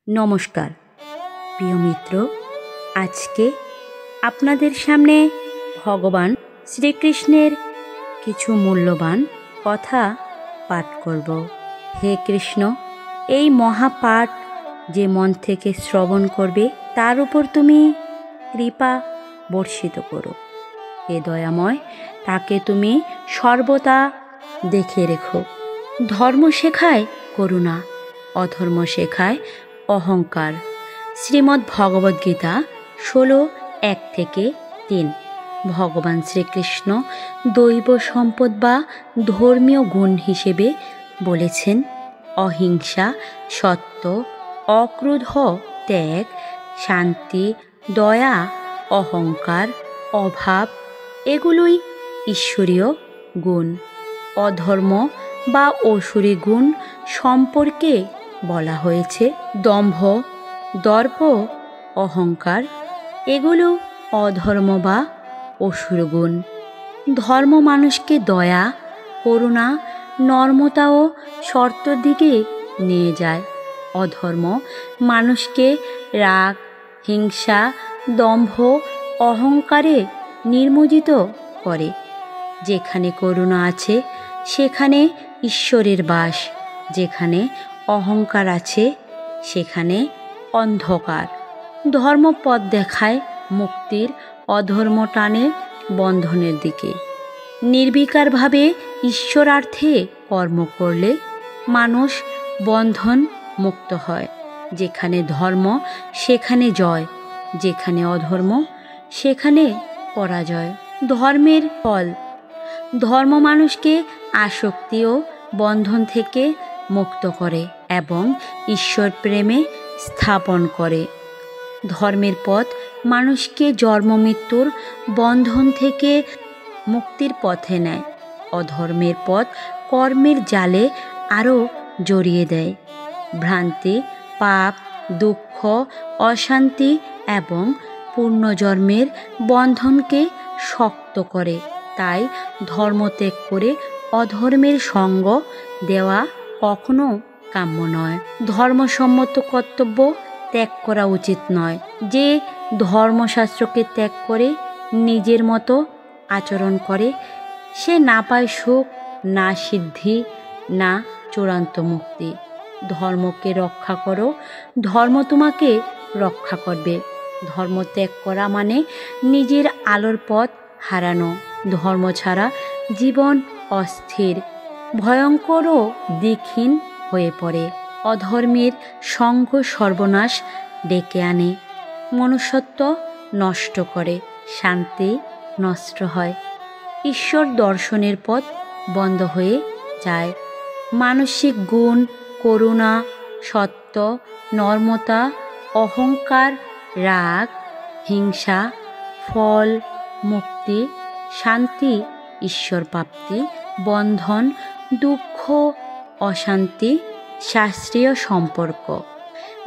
নমস্কার প্রিয় মিত্র, আজকে আপনাদের সামনে ভগবান শ্রীকৃষ্ণের কিছু মূল্যবান কথা পাঠ করব। হে কৃষ্ণ, এই মহাপাঠ যে মন থেকে শ্রবণ করবে তার উপর তুমি কৃপা বর্ষিত করো। হে দয়াময়, তাকে তুমি সর্বদা দেখে রেখো। ধর্ম শেখায় করুণা, অধর্ম শেখায় অহংকার। শ্রীমদ্ ভগবদ্গীতা 16:1-3। ভগবান শ্রীকৃষ্ণ দৈব সম্পদ বা ধর্মীয় গুণ হিসেবে বলেছেন অহিংসা, সত্য, অক্রোধ, ত্যাগ, শান্তি, দয়া, অহংকার, অভাব এগুলোই ঈশ্বরীয় গুণ। অধর্ম বা অসুরী গুণ সম্পর্কে বলা হয়েছে দম্ভ, দর্প, অহংকার এগুলো অধর্ম বা অসুর গুণ। ধর্ম মানুষকে দয়া, করুণা, নর্মতা ও সত্যর দিকে নিয়ে যায়। অধর্ম মানুষকে রাগ, হিংসা, দম্ভ, অহংকারে নির্মজ্জিত করে। যেখানে করুণা আছে সেখানে ঈশ্বরের বাস, যেখানে অহংকার আছে সেখানে অন্ধকার। ধর্ম পথ দেখায় মুক্তির, অধর্ম টানে বন্ধনের দিকে। নির্বিকারভাবে ঈশ্বরার্থে কর্ম করলে মানুষ বন্ধন মুক্ত হয়। যেখানে ধর্ম সেখানে জয়, যেখানে অধর্ম সেখানে পরাজয়। ধর্মের ফল: ধর্ম মানুষকে আসক্তি ও বন্ধন থেকে মুক্ত করে এবং ঈশ্বর প্রেমে স্থাপন করে। ধর্মের পথ মানুষকে জন্ম মৃত্যুর বন্ধন থেকে মুক্তির পথে নেয়। অধর্মের পথ কর্মের জালে আরও জড়িয়ে দেয়। ভ্রান্তি, পাপ, দুঃখ, অশান্তি এবং পুনর্জন্মের বন্ধনকে শক্ত করে। তাই ধর্ম ত্যাগ করে অধর্মের সঙ্গ দেওয়া কখনো কাম্য নয়। ধর্মসম্মত কর্তব্য ত্যাগ করা উচিত নয়। যে ধর্মশাস্ত্রকে ত্যাগ করে নিজের মতো আচরণ করে সে না পায় সুখ, না সিদ্ধি, না চূড়ান্ত মুক্তি। ধর্মকে রক্ষা করো, ধর্ম তোমাকে রক্ষা করবে। ধর্ম ত্যাগ করা মানে নিজের আলোর পথ হারানো। ধর্ম ছাড়া জীবন অস্থির, ভয়ঙ্কর ও দিকহীন হয়ে পড়ে। অধর্মের সঙ্গ সর্বনাশ ডেকে আনে, মনুষ্যত্ব নষ্ট করে, শান্তি নষ্ট হয়, ঈশ্বর দর্শনের পথ বন্ধ হয়ে যায়। মানসিক গুণ করুণা, সত্য, নর্মতা, অহংকার, রাগ, হিংসা, ফল, মুক্তি, শান্তি, ঈশ্বর প্রাপ্তি, বন্ধন, দুঃখ, অশান্তি, শাস্ত্রীয় সম্পর্ক।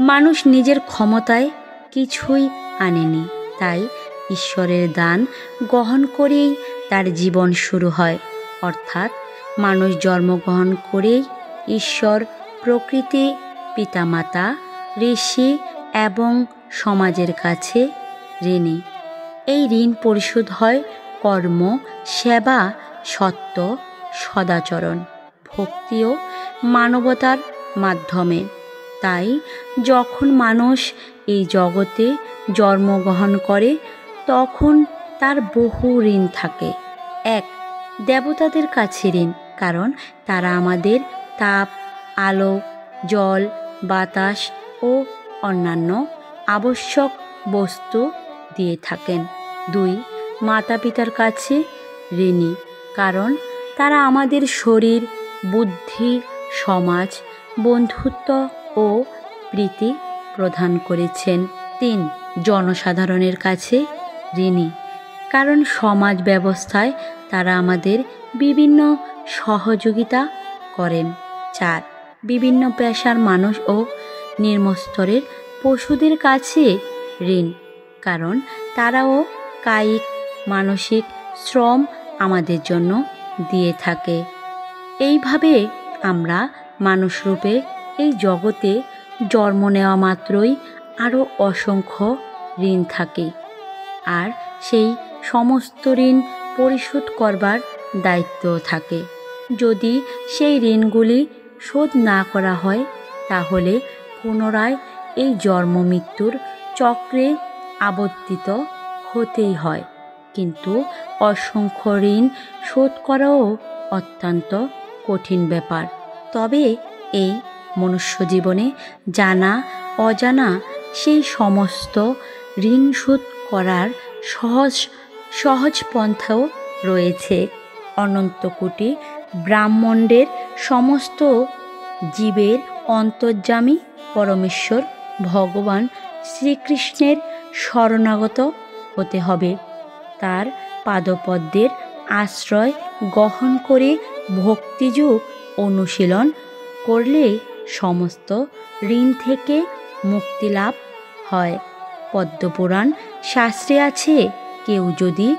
মানুষ নিজের ক্ষমতায় কিছুই আনেনি, তাই ঈশ্বরের দান গ্রহণ করেই তার জীবন শুরু হয়। অর্থাৎ মানুষ জন্মগ্রহণ করেই ঈশ্বর, প্রকৃতি, পিতামাতা, ঋষি এবং সমাজের কাছে ঋণী। এই ঋণ পরিশোধ হয় কর্ম, সেবা, সত্য, সদাচরণ, ভক্তি ও মানবতার মাধ্যমে। তাই যখন মানুষ এই জগতে জন্মগ্রহণ করে তখন তার বহু ঋণ থাকে। এক, দেবতাদের কাছে ঋণ, কারণ তারা আমাদের তাপ, আলো, জল, বাতাস ও অন্যান্য আবশ্যক বস্তু দিয়ে থাকেন। দুই, মাতা পিতার কাছে ঋণী, কারণ তারা আমাদের শরীর, বুদ্ধি, সমাজ, বন্ধুত্ব ও প্রীতি প্রদান করেছেন। তিন, জনসাধারণের কাছে ঋণী, কারণ সমাজ ব্যবস্থায় তারা আমাদের বিভিন্ন সহযোগিতা করেন। চার, বিভিন্ন পেশার মানুষ ও নিম্নস্তরের পশুদের কাছে ঋণ, কারণ তারাও কায়িক, মানসিক শ্রম আমাদের জন্য দিয়ে থাকে। এইভাবে আমরা মানুষরূপে এই জগতে জন্ম নেওয়া মাত্রই আরও অসংখ্য ঋণ থাকে, আর সেই সমস্ত ঋণ পরিশোধ করবার দায়িত্ব থাকে। যদি সেই ঋণগুলি শোধ না করা হয় তাহলে পুনরায় এই জন্ম মৃত্যুর চক্রে আবর্তিত হতেই হয়। কিন্তু অসংখ্য ঋণ শোধ করাও অত্যন্ত কঠিন ব্যাপার। তবে এই মনুষ্য জীবনে জানা অজানা সেই সমস্ত ঋণ শোধ করার সহজ পন্থাও রয়েছে। অনন্ত কোটি ব্রহ্মাণ্ডের সমস্ত জীবের অন্তর্যামী পরমেশ্বর ভগবান শ্রীকৃষ্ণের শরণাগত হতে হবে। তার পাদপদ্মের আশ্রয় গ্রহণ করে ভক্তিযোগ অনুশীলন করলে সমস্ত ঋণ থেকে মুক্তি লাভ হয়। পদ্মপুরাণ শাস্ত্রে আছে, কেউ যদি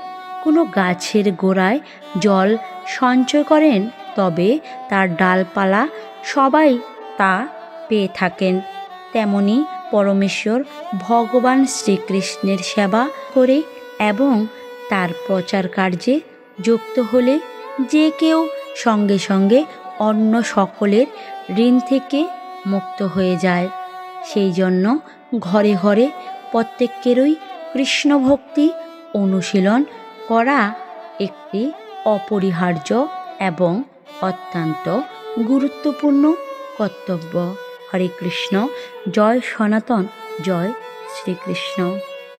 কোনো গাছের গোড়ায় জল সঞ্চয় করেন তবে তার ডালপালা সবাই তা পেয়ে থাকেন। তেমনি পরমেশ্বর ভগবান শ্রীকৃষ্ণের সেবা করে এবং তার প্রচার কার্যে যুক্ত হলে যে কেউ সঙ্গে সঙ্গে অন্য সকলের ঋণ থেকে মুক্ত হয়ে যায়। সেই জন্য ঘরে ঘরে প্রত্যেকেরই কৃষ্ণ ভক্তি অনুশীলন করা একটি অপরিহার্য এবং অত্যন্ত গুরুত্বপূর্ণ কর্তব্য। হরে কৃষ্ণ। জয় সনাতন। জয় শ্রীকৃষ্ণ।